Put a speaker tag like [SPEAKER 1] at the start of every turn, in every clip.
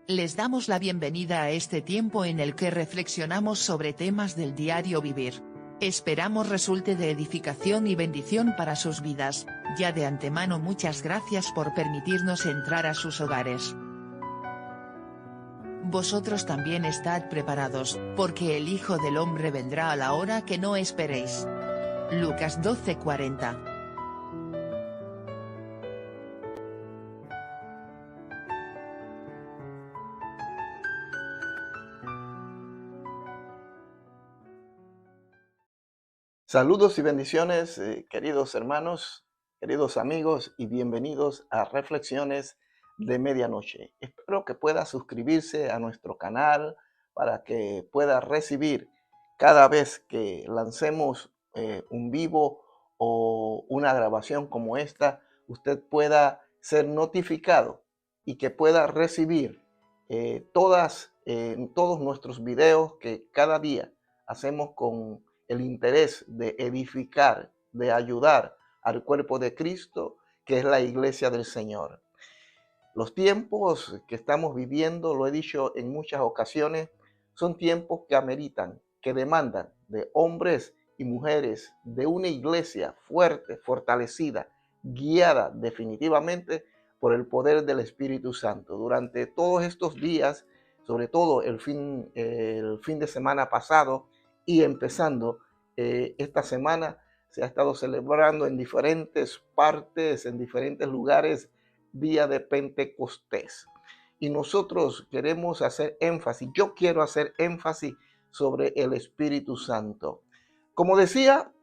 [SPEAKER 1] Les damos la bienvenida a este tiempo en el que reflexionamos sobre temas del diario vivir. Esperamos resulte de edificación y bendición para sus vidas. Ya de antemano muchas gracias por permitirnos entrar a sus hogares. Vosotros también estad preparados, porque el Hijo del Hombre vendrá a la hora que no esperéis. Lucas 12:40.
[SPEAKER 2] Saludos y bendiciones, queridos hermanos, queridos amigos, y bienvenidos a Reflexiones de Medianoche. Espero que pueda suscribirse a nuestro canal para que pueda recibir cada vez que lancemos un vivo o una grabación como esta, usted pueda ser notificado y que pueda recibir todos nuestros videos que cada día hacemos con el interés de edificar, de ayudar al cuerpo de Cristo, que es la iglesia del Señor. Los tiempos que estamos viviendo, lo he dicho en muchas ocasiones, son tiempos que ameritan, que demandan de hombres y mujeres de una iglesia fuerte, fortalecida, guiada definitivamente por el poder del Espíritu Santo. Durante todos estos días, sobre todo el fin de semana pasado, y empezando esta semana, se ha estado celebrando en diferentes partes, en diferentes lugares, día de Pentecostés. Y nosotros queremos hacer énfasis, yo quiero hacer énfasis sobre el Espíritu Santo. Como decía,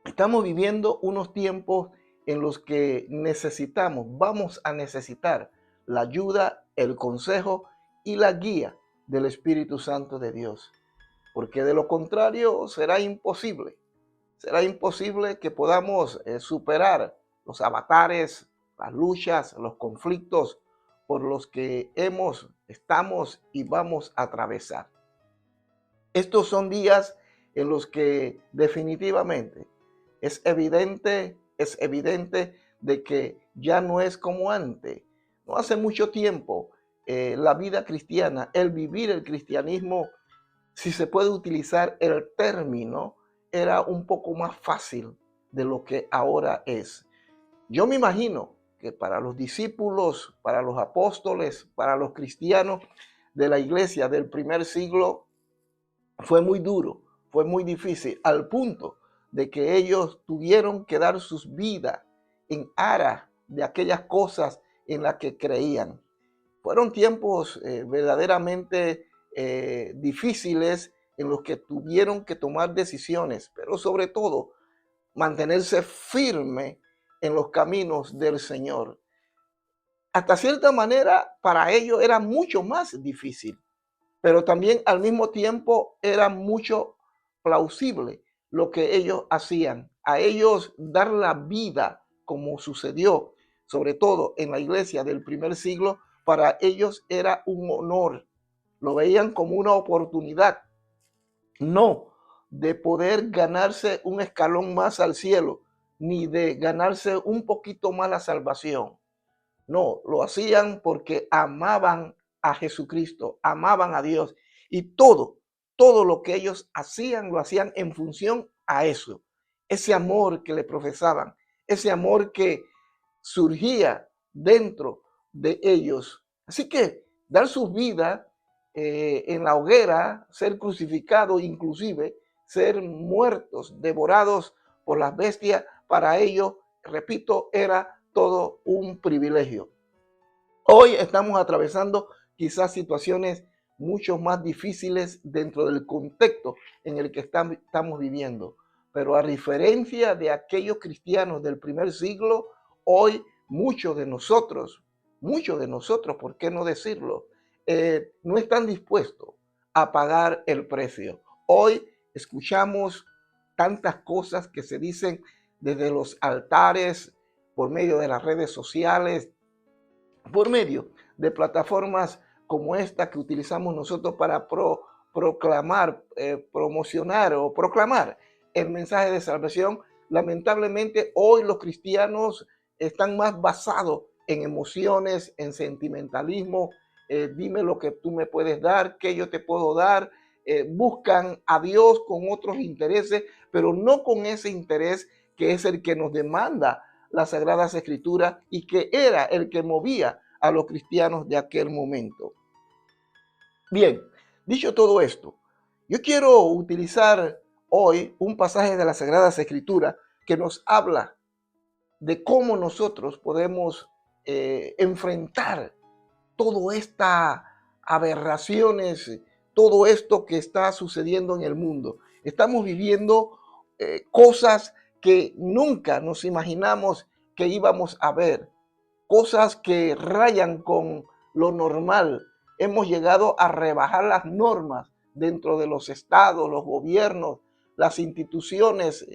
[SPEAKER 2] estamos viviendo unos tiempos en los que vamos a necesitar la ayuda, el consejo y la guía del Espíritu Santo de Dios. Porque de lo contrario será imposible que podamos superar los avatares, las luchas, los conflictos por los que estamos y vamos a atravesar. Estos son días en los que definitivamente es evidente de que ya no es como antes. No hace mucho tiempo la vida cristiana, el vivir el cristianismo, si se puede utilizar el término, era un poco más fácil de lo que ahora es. Yo me imagino que para los discípulos, para los apóstoles, para los cristianos de la iglesia del primer siglo, fue muy duro, fue muy difícil, al punto de que ellos tuvieron que dar sus vidas en aras de aquellas cosas en las que creían. Fueron tiempos verdaderamente difíciles en los que tuvieron que tomar decisiones, pero sobre todo mantenerse firme en los caminos del Señor. Hasta cierta manera para ellos era mucho más difícil, pero también al mismo tiempo era mucho plausible lo que ellos hacían. A ellos dar la vida, como sucedió sobre todo en la iglesia del primer siglo, para ellos era un honor. Lo veían como una oportunidad, no de poder ganarse un escalón más al cielo, ni de ganarse un poquito más la salvación. No, lo hacían porque amaban a Jesucristo, amaban a Dios, y todo lo que ellos hacían, lo hacían en función a eso, ese amor que le profesaban, ese amor que surgía dentro de ellos. Así que dar sus vidas en la hoguera, ser crucificados, inclusive ser muertos, devorados por las bestias, para ellos, repito, era todo un privilegio. Hoy estamos atravesando quizás situaciones mucho más difíciles dentro del contexto en el que estamos viviendo. Pero a diferencia de aquellos cristianos del primer siglo, hoy muchos de nosotros, ¿por qué no decirlo? No están dispuestos a pagar el precio. Hoy escuchamos tantas cosas que se dicen desde los altares, por medio de las redes sociales, por medio de plataformas como esta que utilizamos nosotros para proclamar, promocionar o proclamar el mensaje de salvación. Lamentablemente hoy los cristianos están más basados en emociones, en sentimentalismo, dime lo que tú me puedes dar, qué yo te puedo dar. Buscan a Dios con otros intereses, pero no con ese interés que es el que nos demanda las Sagradas Escrituras y que era el que movía a los cristianos de aquel momento. Bien, dicho todo esto, yo quiero utilizar hoy un pasaje de las Sagradas Escrituras que nos habla de cómo nosotros podemos enfrentar todas estas aberraciones, todo esto que está sucediendo en el mundo. Estamos viviendo cosas que nunca nos imaginamos que íbamos a ver, cosas que rayan con lo normal. Hemos llegado a rebajar las normas dentro de los estados, los gobiernos, las instituciones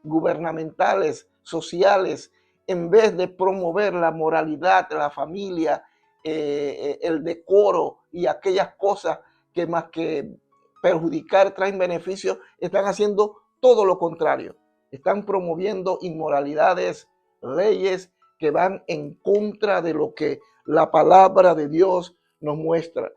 [SPEAKER 2] gubernamentales, sociales, en vez de promover la moralidad, la familia, el decoro y aquellas cosas que más que perjudicar traen beneficios, están haciendo todo lo contrario. Están promoviendo inmoralidades, leyes que van en contra de lo que la palabra de Dios nos muestra.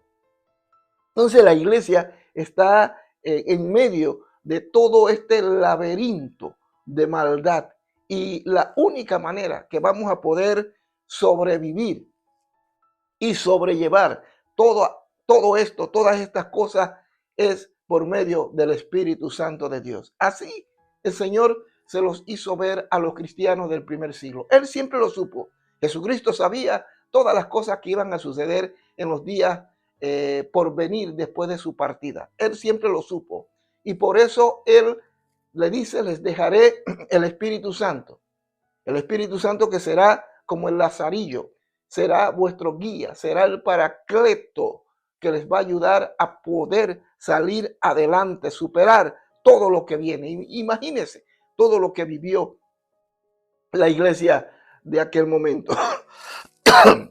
[SPEAKER 2] Entonces la iglesia está en medio de todo este laberinto de maldad y la única manera que vamos a poder sobrevivir y sobrellevar todo esto, todas estas cosas, es por medio del Espíritu Santo de Dios. Así el Señor se los hizo ver a los cristianos del primer siglo. Él siempre lo supo. Jesucristo sabía todas las cosas que iban a suceder en los días por venir después de su partida. Él siempre lo supo. Y por eso Él le dice, les dejaré el Espíritu Santo. El Espíritu Santo que será como el lazarillo, será vuestro guía, será el paracleto que les va a ayudar a poder salir adelante, superar todo lo que viene. Imagínense todo lo que vivió la iglesia de aquel momento.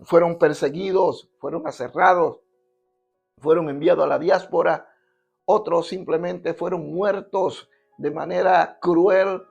[SPEAKER 2] Fueron perseguidos, fueron aserrados, fueron enviados a la diáspora, otros simplemente fueron muertos de manera cruel.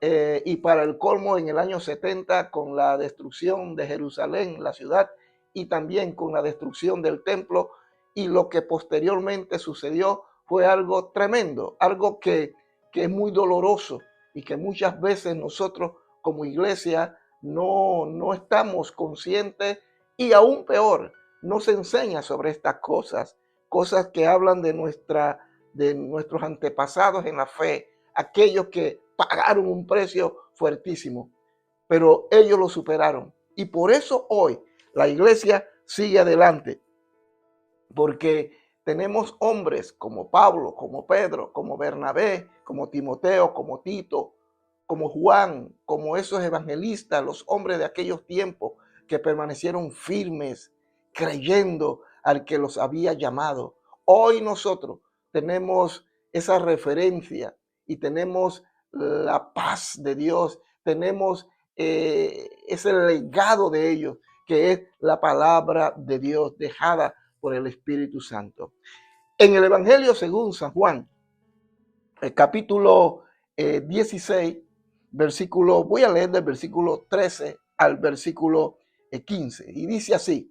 [SPEAKER 2] Y para el colmo, en el año 70, con la destrucción de Jerusalén, la ciudad, y también con la destrucción del templo, y lo que posteriormente sucedió fue algo tremendo, algo que es muy doloroso y que muchas veces nosotros como iglesia no estamos conscientes, y aún peor, no se enseña sobre estas cosas, cosas que hablan de nuestros antepasados en la fe, aquellos que pagaron un precio fuertísimo, pero ellos lo superaron. Y por eso hoy la iglesia sigue adelante, porque tenemos hombres como Pablo, como Pedro, como Bernabé, como Timoteo, como Tito, como Juan, como esos evangelistas, los hombres de aquellos tiempos que permanecieron firmes, creyendo al que los había llamado. Hoy nosotros tenemos esa referencia y tenemos la paz de Dios, tenemos ese legado de ellos, que es la palabra de Dios dejada por el Espíritu Santo. En el Evangelio según San Juan, el capítulo 16, versículo, voy a leer del versículo 13 al versículo 15, y dice así: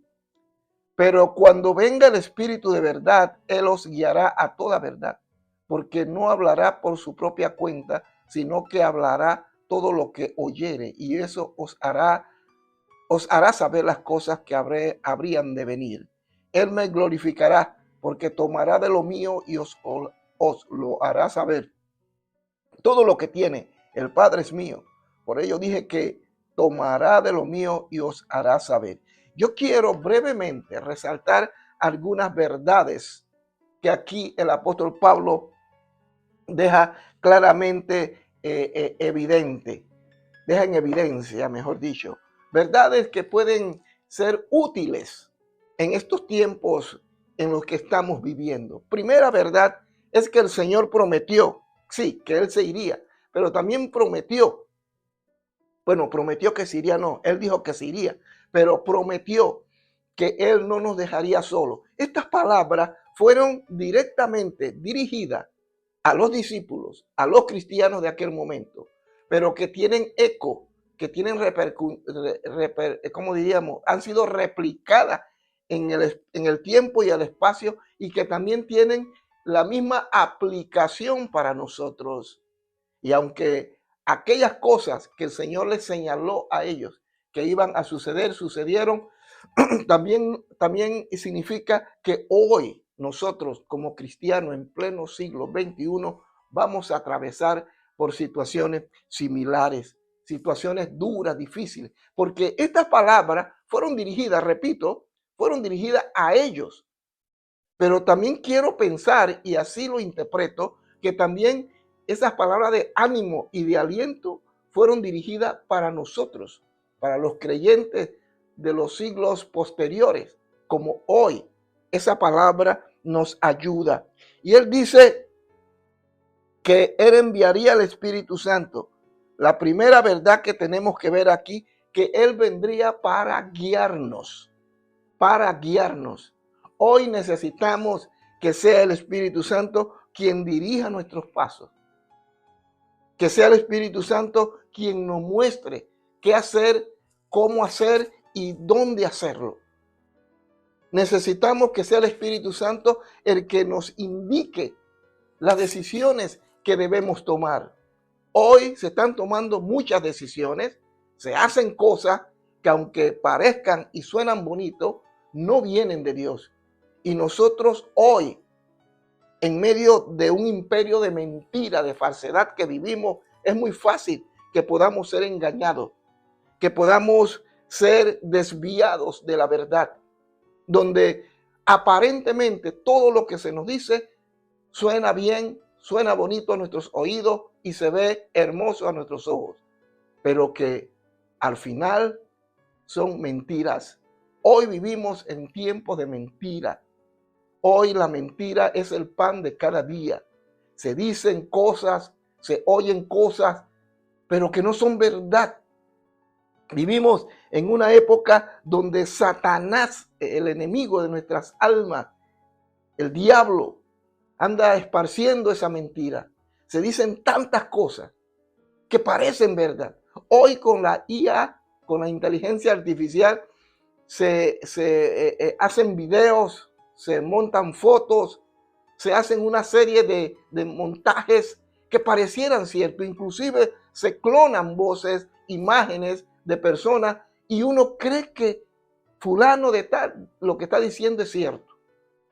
[SPEAKER 2] pero cuando venga el Espíritu de verdad, Él os guiará a toda verdad, porque no hablará por su propia cuenta, sino que hablará todo lo que oyere, y eso os hará saber las cosas que habrían de venir. Él me glorificará, porque tomará de lo mío y os lo hará saber. Todo lo que tiene el Padre es mío. Por ello dije que tomará de lo mío y os hará saber. Yo quiero brevemente resaltar algunas verdades que aquí el apóstol Pablo deja claramente deja en evidencia, mejor dicho, verdades que pueden ser útiles en estos tiempos en los que estamos viviendo. Primera verdad es que el Señor prometió, sí, que Él se iría, pero también prometió que se iría, no, Él dijo que se iría, pero prometió que Él no nos dejaría solos. Estas palabras fueron directamente dirigidas a los discípulos, a los cristianos de aquel momento, pero que tienen eco, que tienen como diríamos, han sido replicadas en el tiempo y el espacio y que también tienen la misma aplicación para nosotros. Y aunque aquellas cosas que el Señor les señaló a ellos que iban a suceder, sucedieron, también significa que hoy nosotros como cristianos en pleno siglo XXI vamos a atravesar por situaciones similares, situaciones duras, difíciles, porque estas palabras fueron dirigidas, repito, fueron dirigidas a ellos. Pero también quiero pensar, y así lo interpreto, que también esas palabras de ánimo y de aliento fueron dirigidas para nosotros, para los creyentes de los siglos posteriores, como hoy. Esa palabra nos ayuda. Y él dice que él enviaría al Espíritu Santo. La primera verdad que tenemos que ver aquí, que él vendría para guiarnos, para guiarnos. Hoy necesitamos que sea el Espíritu Santo quien dirija nuestros pasos, que sea el Espíritu Santo quien nos muestre qué hacer, cómo hacer y dónde hacerlo. Necesitamos que sea el Espíritu Santo el que nos indique las decisiones que debemos tomar. Hoy se están tomando muchas decisiones, se hacen cosas que aunque parezcan y suenan bonitos, no vienen de Dios. Y nosotros hoy, en medio de un imperio de mentira, de falsedad que vivimos, es muy fácil que podamos ser engañados, que podamos ser desviados de la verdad, donde aparentemente todo lo que se nos dice suena bien, suena bonito a nuestros oídos y se ve hermoso a nuestros ojos, pero que al final son mentiras. Hoy vivimos en tiempos de mentira. Hoy la mentira es el pan de cada día. Se dicen cosas, se oyen cosas, pero que no son verdad. Vivimos en una época donde Satanás, el enemigo de nuestras almas, el diablo, anda esparciendo esa mentira. Se dicen tantas cosas que parecen verdad. Hoy con la IA, con la inteligencia artificial, se hacen videos, se montan fotos, se hacen una serie de montajes que parecieran ciertos. Inclusive se clonan voces, imágenes de personas y uno cree que fulano de tal, lo que está diciendo es cierto.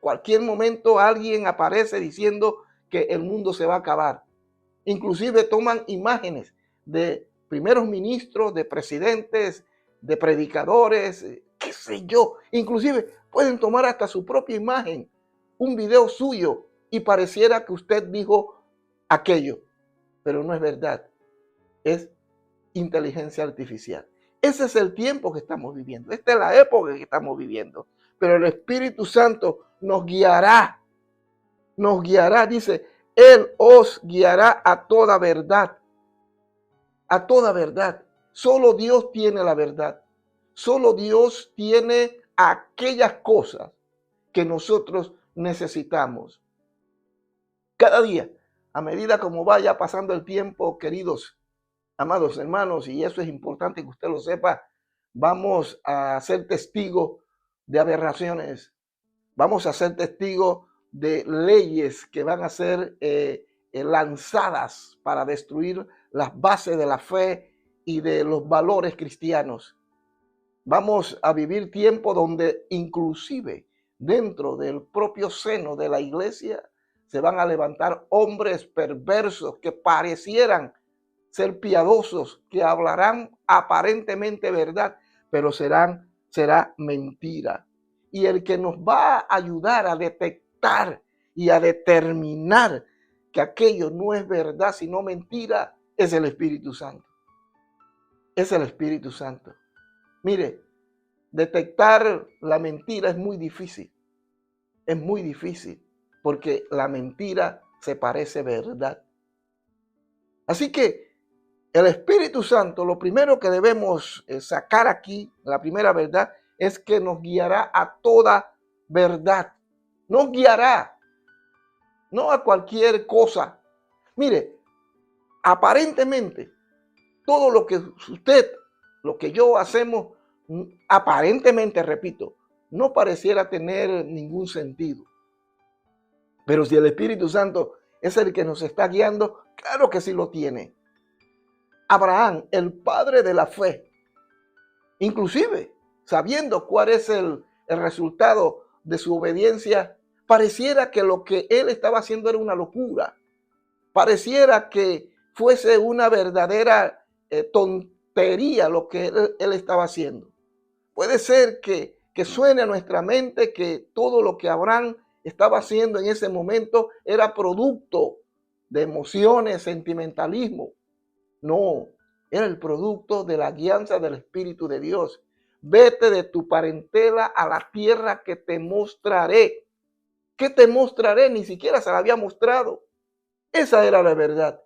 [SPEAKER 2] Cualquier momento alguien aparece diciendo que el mundo se va a acabar. Inclusive toman imágenes de primeros ministros, de presidentes, de predicadores, qué sé yo. Inclusive pueden tomar hasta su propia imagen, un video suyo, y pareciera que usted dijo aquello, pero no es verdad. Es inteligencia artificial. Ese es el tiempo que estamos viviendo. Esta es la época que estamos viviendo. Pero el Espíritu Santo nos guiará, dice, Él os guiará a toda verdad, a toda verdad. Solo Dios tiene la verdad. Solo Dios tiene aquellas cosas que nosotros necesitamos. Cada día, a medida como vaya pasando el tiempo, queridos, amados hermanos, y eso es importante que usted lo sepa, vamos a ser testigos de aberraciones. Vamos a ser testigos de leyes que van a ser lanzadas para destruir las bases de la fe y de los valores cristianos. Vamos a vivir tiempo donde inclusive dentro del propio seno de la iglesia se van a levantar hombres perversos que parecieran ser piadosos, que hablarán aparentemente verdad, pero será mentira. Y el que nos va a ayudar a detectar y a determinar que aquello no es verdad, sino mentira, es el Espíritu Santo. Es el Espíritu Santo. Mire, detectar la mentira es muy difícil. Es muy difícil porque la mentira se parece verdad. Así que el Espíritu Santo, lo primero que debemos sacar aquí, la primera verdad, es que nos guiará a toda verdad. Nos guiará, no a cualquier cosa. Mire, aparentemente, todo lo que usted, lo que yo hacemos, aparentemente, repito, no pareciera tener ningún sentido. Pero si el Espíritu Santo es el que nos está guiando, claro que sí lo tiene. Abraham, el padre de la fe, inclusive sabiendo cuál es el resultado de su obediencia, pareciera que lo que él estaba haciendo era una locura. Pareciera que fuese una verdadera tontería lo que él estaba haciendo. Puede ser que suene a nuestra mente que todo lo que Abraham estaba haciendo en ese momento era producto de emociones, sentimentalismo. No, era el producto de la guianza del Espíritu de Dios. Vete de tu parentela a la tierra que te mostraré. ¿Qué te mostraré? Ni siquiera se la había mostrado. Esa era la verdad.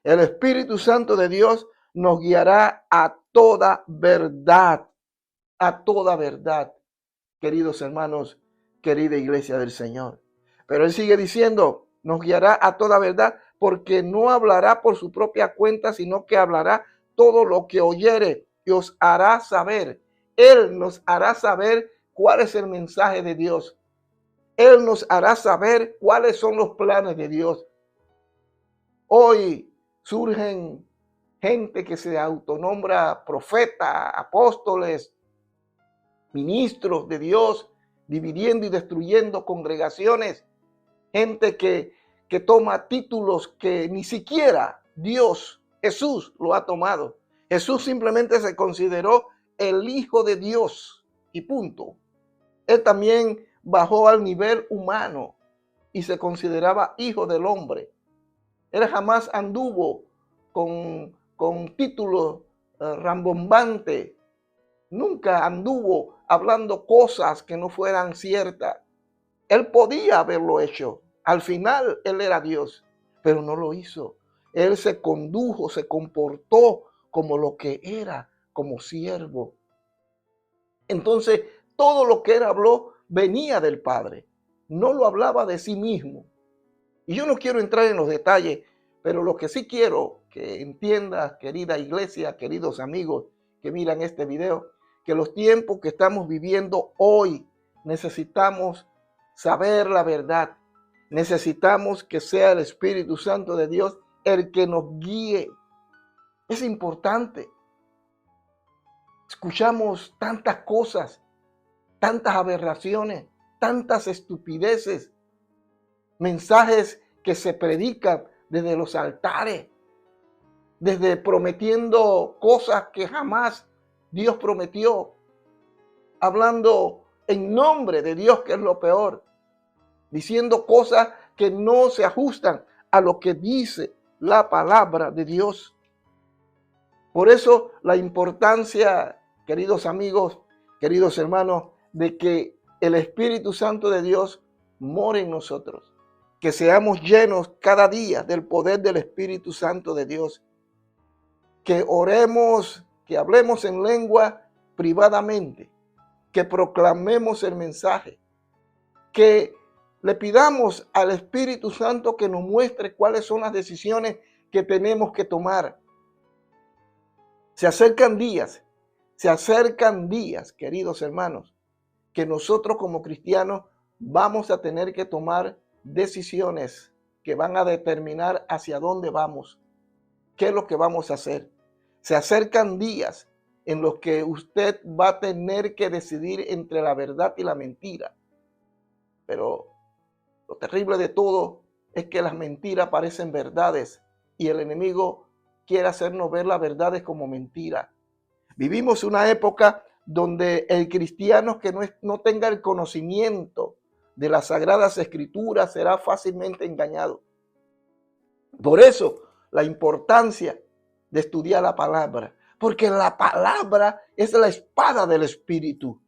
[SPEAKER 2] El Espíritu Santo de Dios nos guiará a toda verdad. A toda verdad, queridos hermanos, querida iglesia del Señor. Pero él sigue diciendo, nos guiará a toda verdad, porque no hablará por su propia cuenta, sino que hablará todo lo que oyere y os hará saber. Él nos hará saber cuál es el mensaje de Dios. Él nos hará saber cuáles son los planes de Dios. Hoy surgen gente que se autonombra profeta, apóstoles, ministros de Dios, dividiendo y destruyendo congregaciones, gente que toma títulos que ni siquiera Dios, Jesús, lo ha tomado. Jesús simplemente se consideró el Hijo de Dios y punto. Él también bajó al nivel humano y se consideraba hijo del hombre. Él jamás anduvo con títulos rambombantes. Nunca anduvo hablando cosas que no fueran ciertas. Él podía haberlo hecho. Al final él era Dios, pero no lo hizo. Él se condujo, se comportó como lo que era, como siervo. Entonces, todo lo que él habló venía del Padre. No lo hablaba de sí mismo. Y yo no quiero entrar en los detalles, pero lo que sí quiero que entiendas, querida iglesia, queridos amigos que miran este video, que los tiempos que estamos viviendo hoy necesitamos saber la verdad. Necesitamos que sea el Espíritu Santo de Dios el que nos guíe. Es importante. Escuchamos tantas cosas, tantas aberraciones, tantas estupideces, mensajes que se predican desde los altares, desde prometiendo cosas que jamás Dios prometió, hablando en nombre de Dios, que es lo peor, diciendo cosas que no se ajustan a lo que dice la palabra de Dios. Por eso la importancia, queridos amigos, queridos hermanos, de que el Espíritu Santo de Dios more en nosotros, que seamos llenos cada día del poder del Espíritu Santo de Dios, que oremos, que hablemos en lengua privadamente, que proclamemos el mensaje, que le pidamos al Espíritu Santo que nos muestre cuáles son las decisiones que tenemos que tomar. Se acercan días, queridos hermanos, que nosotros como cristianos vamos a tener que tomar decisiones que van a determinar hacia dónde vamos, qué es lo que vamos a hacer. Se acercan días en los que usted va a tener que decidir entre la verdad y la mentira. Pero lo terrible de todo es que las mentiras parecen verdades y el enemigo quiere hacernos ver las verdades como mentiras. Vivimos una época donde el cristiano que no tenga el conocimiento de las Sagradas Escrituras será fácilmente engañado. Por eso la importancia de estudiar la palabra, porque la palabra es la espada del Espíritu.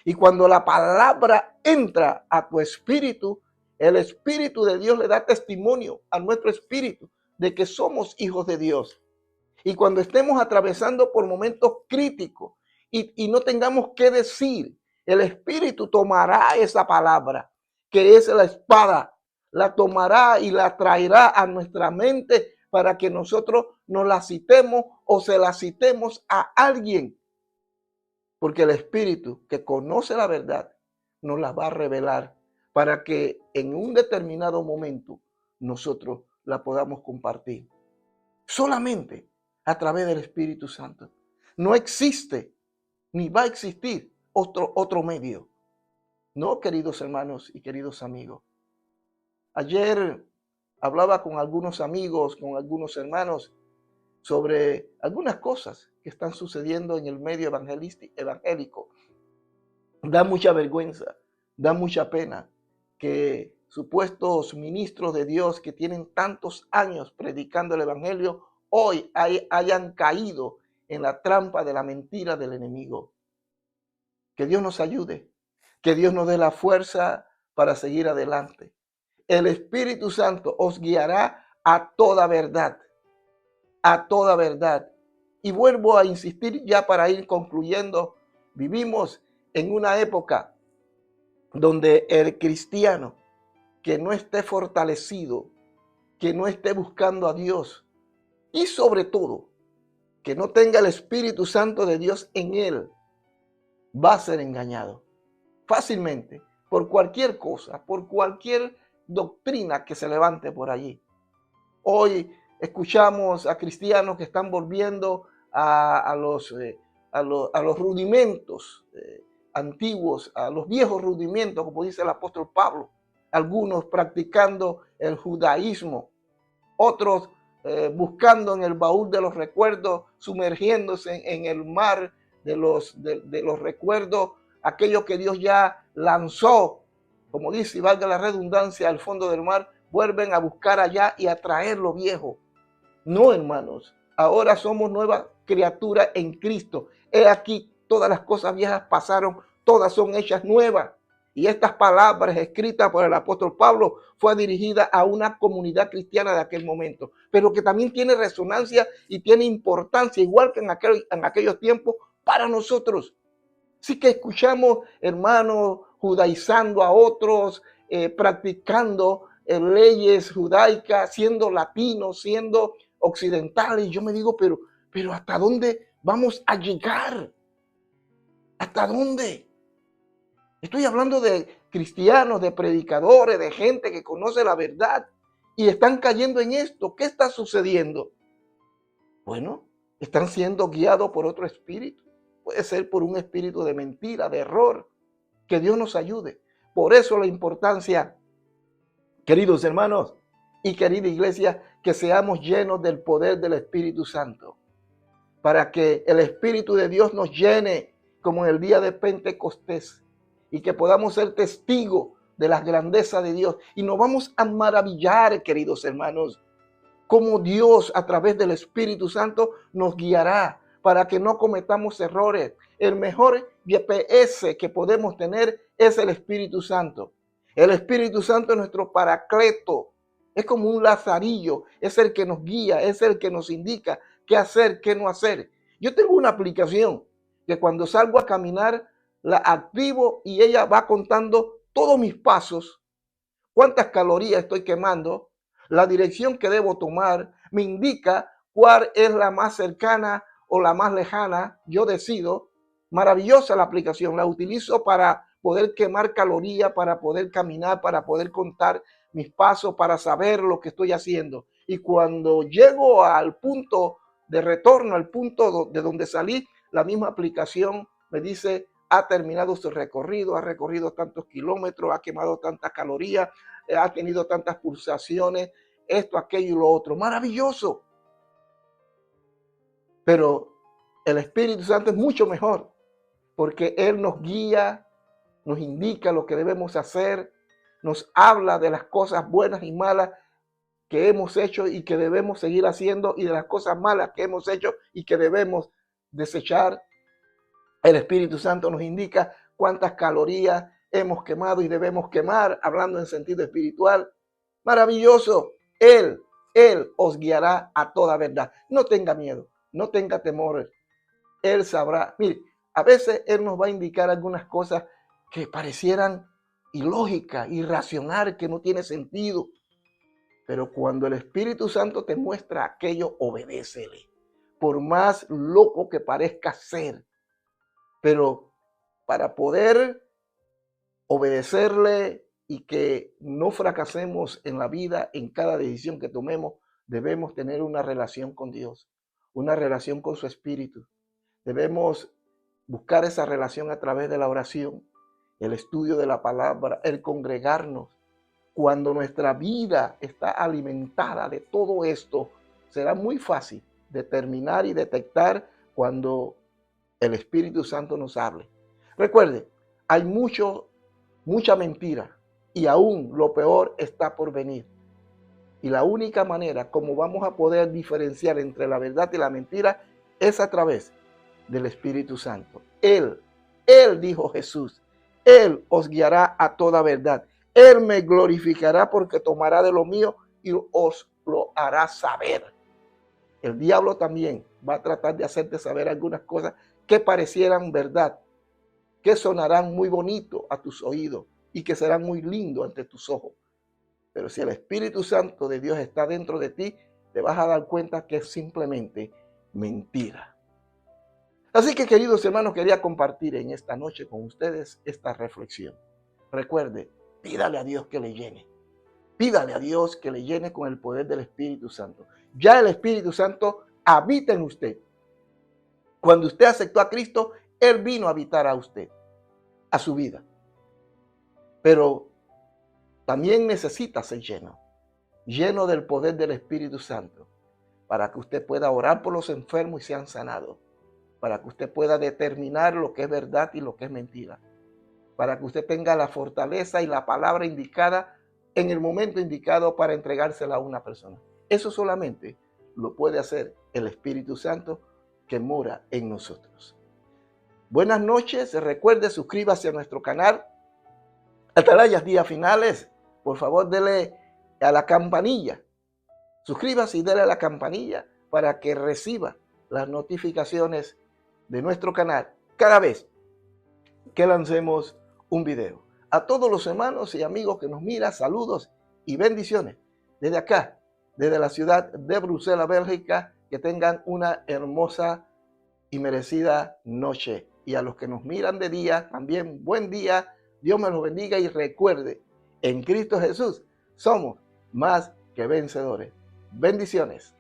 [SPEAKER 2] Y cuando la palabra entra a tu espíritu, el Espíritu de Dios le da testimonio a nuestro espíritu de que somos hijos de Dios. Y cuando estemos atravesando por momentos críticos y no tengamos qué decir, el Espíritu tomará esa palabra, que es la espada, la tomará y la traerá a nuestra mente para que nosotros nos la citemos o se la citemos a alguien. Porque el Espíritu que conoce la verdad nos la va a revelar para que en un determinado momento nosotros la podamos compartir. Solamente a través del Espíritu Santo. No existe ni va a existir otro medio. No, queridos hermanos y queridos amigos. Ayer hablaba con algunos amigos, con algunos hermanos, sobre algunas cosas que están sucediendo en el medio evangélico. Da mucha vergüenza, da mucha pena que supuestos ministros de Dios que tienen tantos años predicando el evangelio, hoy hayan caído en la trampa de la mentira del enemigo. Que Dios nos ayude, que Dios nos dé la fuerza para seguir adelante. El Espíritu Santo os guiará a toda verdad, a toda verdad. Y vuelvo a insistir ya para ir concluyendo, vivimos en una época donde el cristiano que no esté fortalecido, que no esté buscando a Dios y sobre todo que no tenga el Espíritu Santo de Dios en él, va a ser engañado fácilmente por cualquier cosa, por cualquier doctrina que se levante por allí. Hoy escuchamos a cristianos que están volviendo a los rudimentos antiguos, a los viejos rudimentos, como dice el apóstol Pablo. Algunos practicando el judaísmo, otros buscando en el baúl de los recuerdos, sumergiéndose en el mar de los recuerdos, aquello que Dios ya lanzó, como dice, y valga la redundancia, al fondo del mar, vuelven a buscar allá y a traer lo viejo. No, hermanos, ahora somos nuevas criaturas en Cristo. He aquí, todas las cosas viejas pasaron, todas son hechas nuevas. Y estas palabras escritas por el apóstol Pablo fue dirigida a una comunidad cristiana de aquel momento, pero que también tiene resonancia y tiene importancia, igual que en aquellos tiempos, para nosotros. Así que escuchamos, hermanos, judaizando a otros, practicando leyes judaicas, siendo latinos, siendo occidentales. Yo me digo, pero ¿hasta dónde vamos a llegar? ¿Hasta dónde? Estoy hablando de cristianos, de predicadores, de gente que conoce la verdad y están cayendo en esto. ¿Qué está sucediendo? Bueno, están siendo guiados por otro espíritu. Puede ser por un espíritu de mentira, de error. Que Dios nos ayude. Por eso la importancia, queridos hermanos y querida iglesia, que seamos llenos del poder del Espíritu Santo. Para que el Espíritu de Dios nos llene como en el día de Pentecostés. Y que podamos ser testigos de las grandezas de Dios. Y nos vamos a maravillar, queridos hermanos, cómo Dios a través del Espíritu Santo nos guiará para que no cometamos errores. El mejor GPS que podemos tener es el Espíritu Santo. El Espíritu Santo es nuestro paracleto. Es como un lazarillo. Es el que nos guía, es el que nos indica qué hacer, qué no hacer. Yo tengo una aplicación que cuando salgo a caminar, la activo y ella va contando todos mis pasos, cuántas calorías estoy quemando, la dirección que debo tomar, me indica cuál es la más cercana o la más lejana, yo decido. Maravillosa la aplicación, la utilizo para poder quemar calorías, para poder caminar, para poder contar mis pasos, para saber lo que estoy haciendo. Y cuando llego al punto de retorno, al punto de donde salí, la misma aplicación me dice: ha terminado su recorrido, ha recorrido tantos kilómetros, ha quemado tantas calorías, ha tenido tantas pulsaciones, esto, aquello y lo otro. Maravilloso. Pero el Espíritu Santo es mucho mejor, porque Él nos guía, nos indica lo que debemos hacer, nos habla de las cosas buenas y malas que hemos hecho y que debemos seguir haciendo, y de las cosas malas que hemos hecho y que debemos desechar. El Espíritu Santo nos indica cuántas calorías hemos quemado y debemos quemar, hablando en sentido espiritual. Maravilloso. Él os guiará a toda verdad. No tenga miedo, no tenga temor. Él sabrá. Mire, a veces Él nos va a indicar algunas cosas que parecieran ilógicas, irracionales, que no tiene sentido. Pero cuando el Espíritu Santo te muestra aquello, obedécele. Por más loco que parezca ser. Pero para poder obedecerle y que no fracasemos en la vida, en cada decisión que tomemos, debemos tener una relación con Dios, una relación con su Espíritu. Debemos buscar esa relación a través de la oración, el estudio de la palabra, el congregarnos. Cuando nuestra vida está alimentada de todo esto, será muy fácil determinar y detectar cuando el Espíritu Santo nos hable. Recuerde, hay mucha mentira y aún lo peor está por venir. Y la única manera como vamos a poder diferenciar entre la verdad y la mentira es a través del Espíritu Santo. Él dijo Jesús, Él os guiará a toda verdad. Él me glorificará porque tomará de lo mío y os lo hará saber. El diablo también va a tratar de hacerte saber algunas cosas que parecieran verdad, que sonarán muy bonito a tus oídos y que serán muy lindos ante tus ojos. Pero si el Espíritu Santo de Dios está dentro de ti, te vas a dar cuenta que es simplemente mentira. Así que, queridos hermanos, quería compartir en esta noche con ustedes esta reflexión. Recuerde, pídale a Dios que le llene. Pídale a Dios que le llene con el poder del Espíritu Santo. Ya el Espíritu Santo habita en usted. Cuando usted aceptó a Cristo, Él vino a habitar a usted, a su vida. Pero también necesita ser lleno del poder del Espíritu Santo, para que usted pueda orar por los enfermos y sean sanados, para que usted pueda determinar lo que es verdad y lo que es mentira, para que usted tenga la fortaleza y la palabra indicada en el momento indicado para entregársela a una persona. Eso solamente lo puede hacer el Espíritu Santo que mora en nosotros. Buenas noches, recuerde, suscríbase a nuestro canal, Atalayas Días Finales. Por favor, dele a la campanilla. Suscríbase y dele a la campanilla para que reciba las notificaciones de nuestro canal cada vez que lancemos un video. A todos los hermanos y amigos que nos miran, saludos y bendiciones desde acá, desde la ciudad de Bruselas, Bélgica. Que tengan una hermosa y merecida noche. Y a los que nos miran de día, también buen día. Dios me los bendiga y recuerde, en Cristo Jesús somos más que vencedores. Bendiciones.